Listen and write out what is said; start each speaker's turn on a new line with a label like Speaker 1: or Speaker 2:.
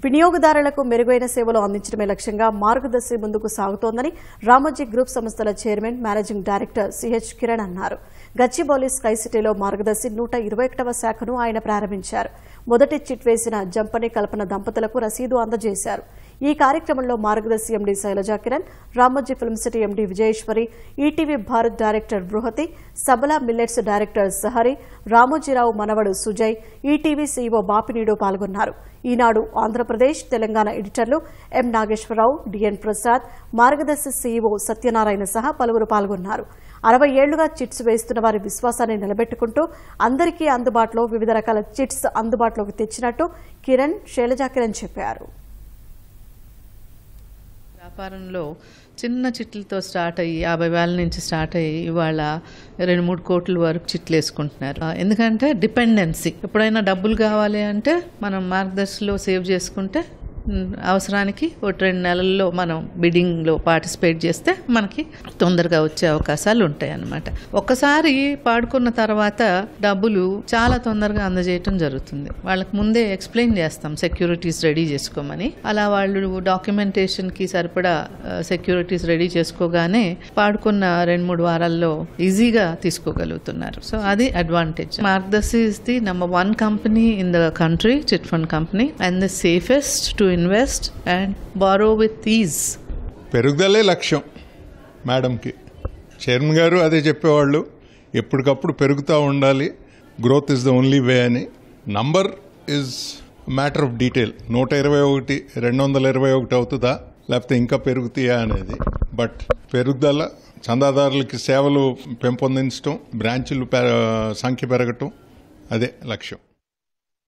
Speaker 1: వినియోగదారులకు మెరుగైన సేవలు అందించడమే లక్ష్యంగా మార్గదర్శి ముందుకు సాగుతోందని రామోజీ గ్రూప్ సంస్థల chairman managing director CH Kiran అన్నారు. గచ్చిబౌలి స్కై సిటీలో మార్గదర్శి 121వ శాఖను ఆయన ప్రారంభించారు. మొదటి చిట్ వేసిన జంపని కల్పన దంపతులకు రసీదు అందజేశారు. ఈ కార్యక్రమంలో Margadarsi MD Sailaja Kiran, Ramoji Film City MD Vijayeswari, ETV Bharat director Bruhathi, Sabala millets director Sahari, Ramoji Rao మనవడు సుజయ్, ఈటీవీ సీఈఓ బాపినీడు పాల్గొన్నారు. ఈనాడు ఆంధ్రప్రదేశ్, తెలంగాణ ఎడిటర్లు ఎం నాగేశ్వరరావు, డిఎన్ ప్రసాద్, మార్గదర్శి సీఈఓ సత్యనారాయణ సహా పలువురు పాల్గొన్నారు. 60 ఏళ్లుగా చిట్స్ వేస్తున్న వారి విశ్వాసాన్ని నిలబెట్టుకుంటూ అందరికీ అందుబాటులో వివిధ రకాల చిట్స్ అందుబాటులోకి తెచ్చినట్టు కిరణ్, శైలజా కిరణ్ చెప్పారు.
Speaker 2: వ్యాపారంలో చిన్న చిట్లతో స్టార్ట్ అయ్యి 50,000 నుంచి స్టార్ట్ అయ్యి ఇవాళ 2-3 కోట్ల వరకు చిట్లు వేసుకుంటున్నారు. ఎందుకంటే డిపెండెన్సీ, ఎప్పుడైనా డబ్బులు కావాలి అంటే మనం మార్గదర్శిలో సేవ్ చేసుకుంటే అవసరానికి 1-2 నెలల్లో మనం బిడ్డింగ్లో పార్టిసిపేట్ చేస్తే మనకి తొందరగా వచ్చే అవకాశాలు ఉంటాయి అన్నమాట. ఒక్కసారి పాడుకున్న తర్వాత డబ్బులు చాలా తొందరగా అందజేయటం జరుగుతుంది. వాళ్ళకి ముందే ఎక్స్ప్లెయిన్ చేస్తాం సెక్యూరిటీస్ రెడీ చేసుకోమని. అలా వాళ్ళు డాక్యుమెంటేషన్కి సరిపడా సెక్యూరిటీస్ రెడీ చేసుకోగానే పాడుకున్న 2-3 వారాల్లో ఈజీగా తీసుకోగలుగుతున్నారు. సో అది advantage. Margadarsi is the number 1 company in the country, chit fund company, and the safest to invest and borrow with ease.
Speaker 3: పెరుగుదలే లక్ష్యం మేడంకి. చైర్మన్ గారు అదే చెప్పేవాళ్ళు, ఎప్పటికప్పుడు పెరుగుతూ ఉండాలి, growth is the only way అని. Number is matter of detail. 121, 221 అవుతుందా లేకపోతే ఇంకా పెరుగుతాయా అనేది. బట్ పెరుగుదల, చందాదారులకి సేవలు పెంపొందించడం, బ్రాంచులు సంఖ్య పెరగటం, అదే లక్ష్యం.